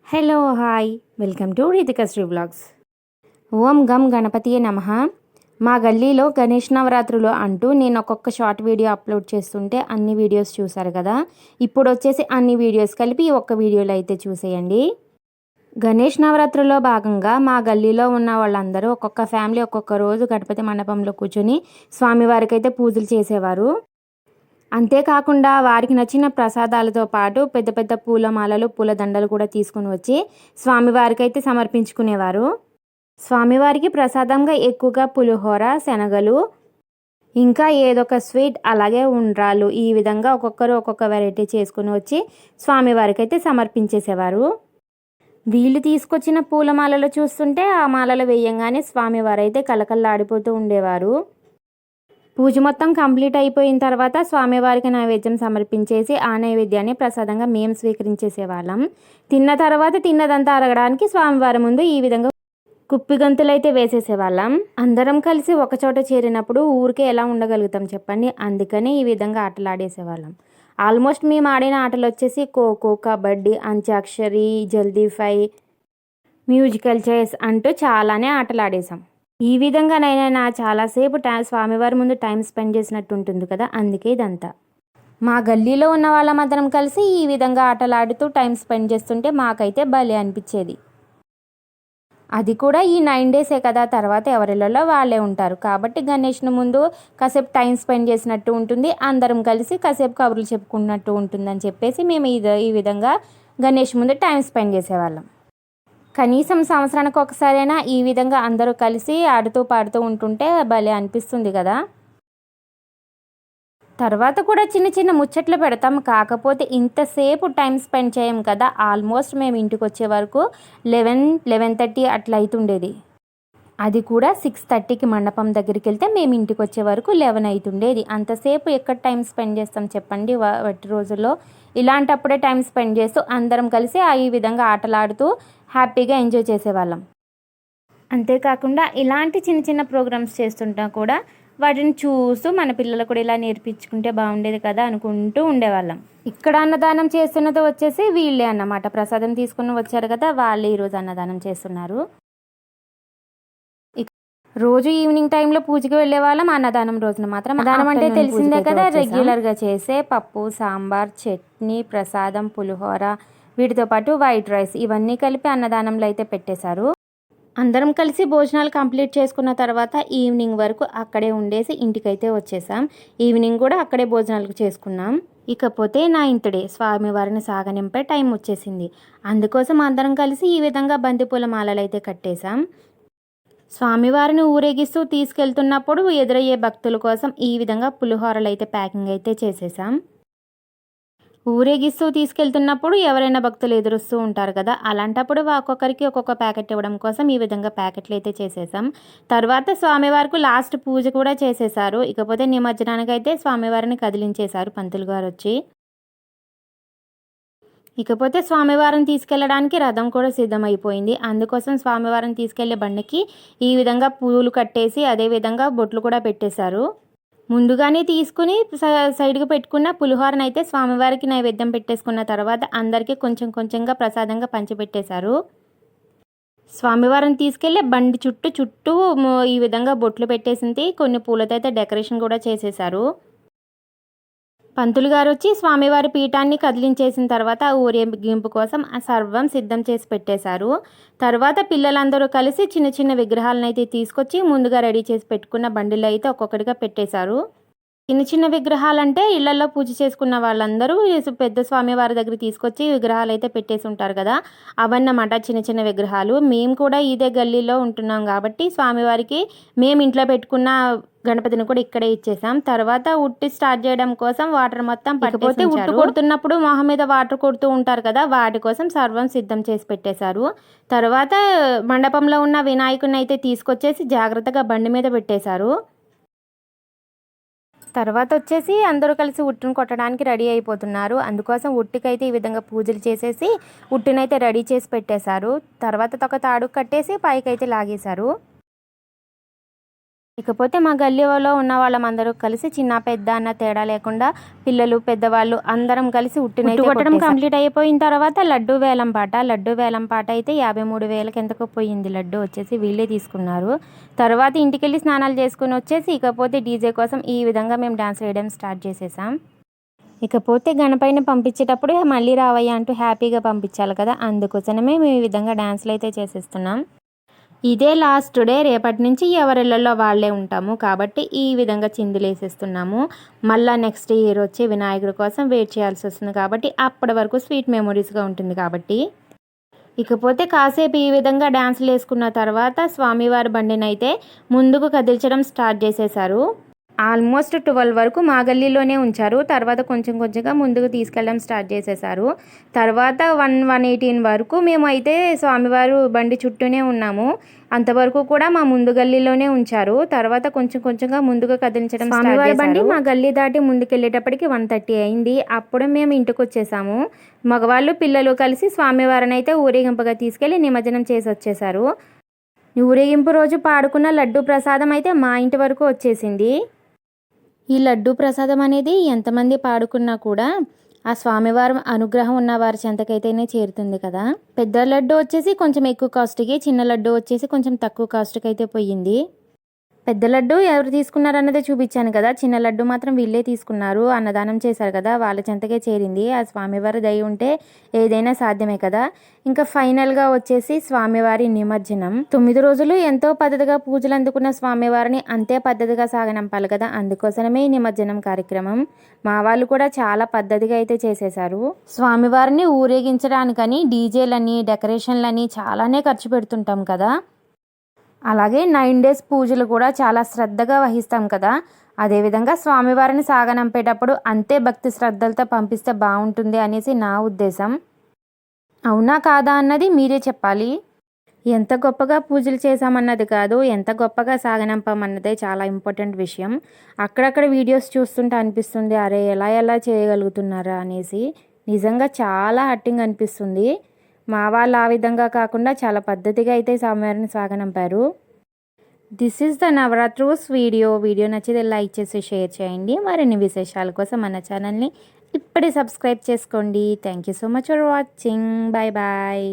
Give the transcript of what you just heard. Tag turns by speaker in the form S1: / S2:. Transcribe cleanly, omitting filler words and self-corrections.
S1: Hello hi welcome to Ritikasri vlogs. ఓం గం గణపతియే నమః. మా గల్లీలో గణేష్ నవరాత్రులు అంటూ నేను ఒక్కొక్క షార్ట్ వీడియో అప్లోడ్ చేస్తుంటే అన్ని వీడియోస్ చూసారు కదా. ఇప్పుడు వచ్చేసి అన్ని వీడియోస్ కలిపి ఒక్క వీడియోలో అయితే చూసేయండి. గణేష్ నవరాత్రుల్లో భాగంగా మా గల్లీలో ఉన్న వాళ్ళందరూ ఒక్కొక్క ఫ్యామిలీ ఒక్కొక్క రోజు గణపతి మండపంలో కూర్చొని స్వామివారికి అయితే పూజలు చేసేవారు. అంతేకాకుండా వారికి నచ్చిన ప్రసాదాలతో పాటు పెద్ద పెద్ద పూలమాలలు పూలదండలు కూడా తీసుకుని వచ్చి స్వామివారికి అయితే సమర్పించుకునేవారు. స్వామివారికి ప్రసాదంగా ఎక్కువగా పులిహోర, శనగలు, ఇంకా ఏదొక స్వీట్, అలాగే ఉండ్రాలు, ఈ విధంగా ఒక్కొక్కరు ఒక్కొక్క వెరైటీ చేసుకుని వచ్చి స్వామివారికి అయితే సమర్పించేసేవారు. వీళ్ళు తీసుకొచ్చిన పూలమాలలు చూస్తుంటే ఆ మాలలు వేయంగానే స్వామివారు అయితే కలకల్లాడిపోతూ ఉండేవారు. పూజ మొత్తం కంప్లీట్ అయిపోయిన తర్వాత స్వామివారికి నైవేద్యం సమర్పించేసి ఆ నైవేద్యాన్ని ప్రసాదంగా మేము స్వీకరించేసేవాళ్ళం. తిన్న తర్వాత తిన్నదంతా అరగడానికి స్వామివారి ముందు ఈ విధంగా కుప్పిగంతులు అయితే వేసేసేవాళ్ళం. అందరం కలిసి ఒకచోట చేరినప్పుడు ఊరికే ఎలా ఉండగలుగుతాం చెప్పండి. అందుకని ఈ విధంగా ఆటలాడేసేవాళ్ళం. ఆల్మోస్ట్ మేము ఆడిన ఆటలు వచ్చేసి ఖోఖో, కబడ్డీ, అంత్యాక్షరి, జల్దీ ఫై, మ్యూజికల్ చైర్స్ అంటూ చాలానే ఆటలు ఆడేసాం. ఈ విధంగానైనా నా చాలాసేపు స్వామివారి ముందు టైం స్పెండ్ చేసినట్టు ఉంటుంది కదా, అందుకే ఇదంతా. మా గల్లీలో ఉన్న వాళ్ళమందరం కలిసి ఈ విధంగా ఆటలాడుతూ టైం స్పెండ్ చేస్తుంటే మాకైతే భలే అనిపించేది. అది కూడా ఈ 9 డేసే కదా, తర్వాత ఎవరిలో వాళ్ళే ఉంటారు కాబట్టి గణేష్ను ముందు కాసేపు టైం స్పెండ్ చేసినట్టు ఉంటుంది, అందరం కలిసి కాసేపు కబుర్లు చెప్పుకున్నట్టు ఉంటుందని చెప్పేసి మేము ఈ విధంగా గణేష్ ముందు టైం స్పెండ్ చేసేవాళ్ళం. కనీసం సంవత్సరానికి ఒకసారైనా ఈ విధంగా అందరూ కలిసి ఆడుతూ పాడుతూ ఉంటుంటే భలే అనిపిస్తుంది కదా. తర్వాత కూడా చిన్న చిన్న ముచ్చట్లు పెడతాం, కాకపోతే ఇంతసేపు టైం స్పెండ్ చేయం కదా. ఆల్మోస్ట్ మేము ఇంటికి వచ్చే వరకు 11-11:30 అట్లా అవుతుండేది. అది కూడా 6:30కి మండపం దగ్గరికి వెళ్తే మేము ఇంటికి వచ్చే వరకు 11 అవుతుండేది. అంతసేపు ఎక్కడ టైం స్పెండ్ చేస్తాం చెప్పండి వట్టి రోజుల్లో. ఇలాంటప్పుడే టైం స్పెండ్ చేస్తూ అందరం కలిసి ఈ విధంగా ఆటలాడుతూ హ్యాపీగా ఎంజాయ్ చేసేవాళ్ళం. అంతేకాకుండా ఇలాంటి చిన్న చిన్న ప్రోగ్రామ్స్ చేస్తుంటా కూడా వాటిని చూస్తూ మన పిల్లలు కూడా ఇలా నేర్పించుకుంటే బాగుండేది కదా అనుకుంటూ ఉండేవాళ్ళం. ఇక్కడ అన్నదానం చేస్తున్నది వచ్చేసి వీళ్ళే అన్నమాట. ప్రసాదం తీసుకుని వచ్చారు కదా, వాళ్ళే ఈరోజు అన్నదానం చేస్తున్నారు. రోజు ఈవినింగ్ టైంలో పూజకి వెళ్ళే వాళ్ళం. అన్నదానం రోజున మాత్రం అన్నదానం అంటే తెలిసిందే కదా, రెగ్యులర్గా చేసే పప్పు, సాంబార్, చట్నీ, ప్రసాదం, పులిహోర, వీటితో పాటు వైట్ రైస్ ఇవన్నీ కలిపి అన్నదానంలో అయితే పెట్టేశారు. అందరం కలిసి భోజనాలు కంప్లీట్ చేసుకున్న తర్వాత ఈవినింగ్ వరకు అక్కడే ఉండేసి ఇంటికైతే వచ్చేసాం. ఈవినింగ్ కూడా అక్కడే భోజనాలు చేసుకున్నాం. ఇకపోతే 9th డే స్వామివారిని సాగనింపే టైం వచ్చేసింది. అందుకోసం అందరం కలిసి ఈ విధంగా బంతిపూల మాలలు అయితే కట్టేశాం. స్వామివారిని ఊరేగిస్తూ తీసుకెళ్తున్నప్పుడు ఎదురయ్యే భక్తుల కోసం ఈ విధంగా పులిహోరలు అయితే ప్యాకింగ్ అయితే చేసేసాం. ఊరేగిస్తూ తీసుకెళ్తున్నప్పుడు ఎవరైనా భక్తులు ఎదురుస్తూ ఉంటారు కదా, అలాంటప్పుడు ఒక్కొక్కరికి ఒక్కొక్క ప్యాకెట్ ఇవ్వడం కోసం ఈ విధంగా ప్యాకెట్లు అయితే చేసేసాం. తర్వాత స్వామివారికి లాస్ట్ పూజ కూడా చేసేసారు. ఇకపోతే నిమజ్జనానికి అయితే స్వామివారిని కదిలించేశారు పంతులు గారు వచ్చి. ఇకపోతే స్వామివారిని తీసుకెళ్ళడానికి రథం కూడా సిద్ధమైపోయింది. అందుకోసం స్వామివారిని తీసుకెళ్లే బండికి ఈ విధంగా పూలు కట్టేసి అదేవిధంగా బొట్లు కూడా పెట్టేశారు. ముందుగానే తీసుకుని సైడ్కి పెట్టుకున్న పులిహోరను అయితే స్వామివారికి నైవేద్యం పెట్టేసుకున్న తర్వాత అందరికీ కొంచెం కొంచెంగా ప్రసాదంగా పంచిపెట్టేశారు. స్వామివారిని తీసుకెళ్లే బండి చుట్టూ ఈ విధంగా బొట్లు పెట్టేసింది. కొన్ని పూలతో అయితే డెకరేషన్ కూడా చేసేశారు. పంతులు గారు వచ్చి స్వామివారి పీఠాన్ని కదిలించేసిన తర్వాత ఊరేగింపు కోసం సర్వం సిద్ధం చేసి పెట్టేశారు. తర్వాత పిల్లలందరూ కలిసి చిన్న చిన్న విగ్రహాలను అయితే తీసుకొచ్చి ముందుగా రెడీ చేసి పెట్టుకున్న బండిలో అయితే ఒక్కొక్కటిగా పెట్టేశారు. చిన్న చిన్న విగ్రహాలంటే ఇళ్లలో పూజ చేసుకున్న వాళ్ళందరూ పెద్ద స్వామివారి దగ్గర తీసుకొచ్చి విగ్రహాలు అయితే పెట్టేసి ఉంటారు కదా, అవన్నమాట చిన్న చిన్న విగ్రహాలు. మేము కూడా ఇదే గల్లీలో ఉంటున్నాం కాబట్టి స్వామివారికి మేము ఇంట్లో పెట్టుకున్న గణపతిని కూడా ఇక్కడే ఇచ్చేసాం. తర్వాత ఉట్టి స్టార్ట్ చేయడం కోసం వాటర్ మొత్తం పట్టుకపోతే ఉట్టు కొడుతున్నప్పుడు మొహం మీద వాటర్ కొడుతూ ఉంటారు కదా, వాటి కోసం సర్వం సిద్ధం చేసి పెట్టేశారు. తర్వాత మండపంలో ఉన్న వినాయకుడిని అయితే తీసుకొచ్చేసి జాగ్రత్తగా బండి మీద పెట్టేశారు. తర్వాత వచ్చేసి అందరూ కలిసి ఉట్టును కొట్టడానికి రెడీ అయిపోతున్నారు. అందుకోసం ఉట్టికైతే ఈ విధంగా పూజలు చేసేసి ఉట్టునైతే రెడీ చేసి పెట్టేశారు. తర్వాత ఒక తాడు కట్టేసి పైకైతే లాగేశారు. ఇకపోతే మా గల్లీలో ఉన్న వాళ్ళందరూ కలిసి చిన్న పెద్ద అన్న తేడా లేకుండా పిల్లలు పెద్దవాళ్ళు అందరం కలిసి కొట్టడం కంప్లీట్ అయిపోయిన తర్వాత లడ్డు వేలం పాట అయితే 53,000కి ఎంతకో పోయింది. లడ్డు వచ్చేసి వీళ్ళే తీసుకున్నారు. తర్వాత ఇంటికెళ్ళి స్నానాలు చేసుకుని వచ్చేసి ఇకపోతే డీజే కోసం ఈ విధంగా మేము డాన్స్ వేయడం స్టార్ట్ చేసేసాం. ఇకపోతే గణపైన పంపించేటప్పుడు మళ్ళీ రావయ్య అంటూ హ్యాపీగా పంపించాలి కదా, అందుకోసమే మేము ఈ విధంగా డాన్స్లు అయితే చేసేస్తున్నాం. ఇదే లాస్ట్ డే, రేపటి నుంచి ఎవరిళ్ళల్లో వాళ్ళే ఉంటాము కాబట్టి ఈ విధంగా చిందులు వేసేస్తున్నాము. మళ్ళీ నెక్స్ట్ ఇయర్ వచ్చే వినాయకుడి కోసం వెయిట్ చేయాల్సి వస్తుంది కాబట్టి అప్పటి వరకు స్వీట్ మెమొరీస్గా ఉంటుంది కాబట్టి. ఇకపోతే కాసేపు ఈ విధంగా డ్యాన్సులు వేసుకున్న తర్వాత స్వామివారి బండిని అయితే ముందుకు కదిల్చడం స్టార్ట్ చేసేసారు. ఆల్మోస్ట్ 12 వరకు మా గల్లీలోనే ఉంచారు. తర్వాత కొంచెం కొంచెంగా ముందుకు తీసుకెళ్ళడం స్టార్ట్ చేసేసారు. తర్వాత 118 వరకు మేము అయితే స్వామివారు బండి చుట్టూనే ఉన్నాము. అంతవరకు కూడా మా ముందు గల్లీలోనే ఉంచారు. తర్వాత కొంచెం కొంచెంగా ముందుగా కదిలించడం స్వామివారి బండి మా గల్లీ దాటి ముందుకెళ్ళేటప్పటికి 1:30 అయింది. అప్పుడు మేము ఇంటికి వచ్చేసాము. మగవాళ్ళు పిల్లలు కలిసి స్వామివారిని అయితే ఊరేగింపుగా తీసుకెళ్ళి నిమజ్జనం చేసి వచ్చేసారు. ఊరేగింపు రోజు పాడుకున్న లడ్డు ప్రసాదం అయితే మా ఇంటి వరకు వచ్చేసింది. ఈ లడ్డు ప్రసాదం అనేది ఎంతమంది పాడుకున్నా కూడా ఆ స్వామివారి అనుగ్రహం ఉన్న వారి చెంతకైతేనే చేరుతుంది కదా. పెద్ద లడ్డు వచ్చేసి కొంచెం ఎక్కువ కాస్ట్కి, చిన్న లడ్డు వచ్చేసి కొంచెం తక్కువ కాస్ట్కి అయితే పోయింది. పెద్ద లడ్డు ఎవరు తీసుకున్నారన్నదే చూపించాను కదా, చిన్న లడ్డు మాత్రం వీళ్ళే తీసుకున్నారు. అన్నదానం చేశారు కదా, వాళ్ళ చెంతకే చేరింది. ఆ స్వామివారి దయ ఉంటే ఏదైనా సాధ్యమే కదా. ఇంకా ఫైనల్గా వచ్చేసి స్వామివారి నిమజ్జనం. 9 రోజులు ఎంతో పద్ధతిగా పూజలు అందుకున్న స్వామివారిని అంతే పద్ధతిగా సాగనంపాలి కదా, అందుకోసమే నిమజ్జనం కార్యక్రమం. మా వాళ్ళు కూడా చాలా పద్ధతిగా అయితే చేసేశారు. స్వామివారిని ఊరేగించడానికని డీజేలని, డెకరేషన్లని చాలానే ఖర్చు పెడుతుంటాం కదా. అలాగే 9 days పూజలు కూడా చాలా శ్రద్ధగా వహిస్తాం కదా. అదేవిధంగా స్వామివారిని సాగనంపేటప్పుడు అంతే భక్తి శ్రద్ధలతో పంపిస్తే బాగుంటుంది అనేసి నా ఉద్దేశం. అవునా కాదా అన్నది మీరే చెప్పాలి. ఎంత గొప్పగా పూజలు చేశామన్నది కాదు, ఎంత గొప్పగా సాగనంపామన్నదే చాలా ఇంపార్టెంట్ విషయం. అక్కడక్కడ వీడియోస్ చూస్తుంటే అనిపిస్తుంది, అరే ఎలా చేయగలుగుతున్నారా అనేసి. నిజంగా చాలా హట్టింగ్ అనిపిస్తుంది. మా వాళ్ళు ఆ విధంగా కాకుండా చాలా పద్ధతిగా అయితే స్వామివారిని సాగనంపారు. దిస్ ఈజ్ ద నవరాత్రుస్ వీడియో నచ్చితే లైక్ చేసి షేర్ చేయండి. మరిన్ని విశేషాల కోసం మన ఛానల్ని ఇప్పుడే సబ్స్క్రైబ్ చేసుకోండి. Thank you so much for watching. Bye bye.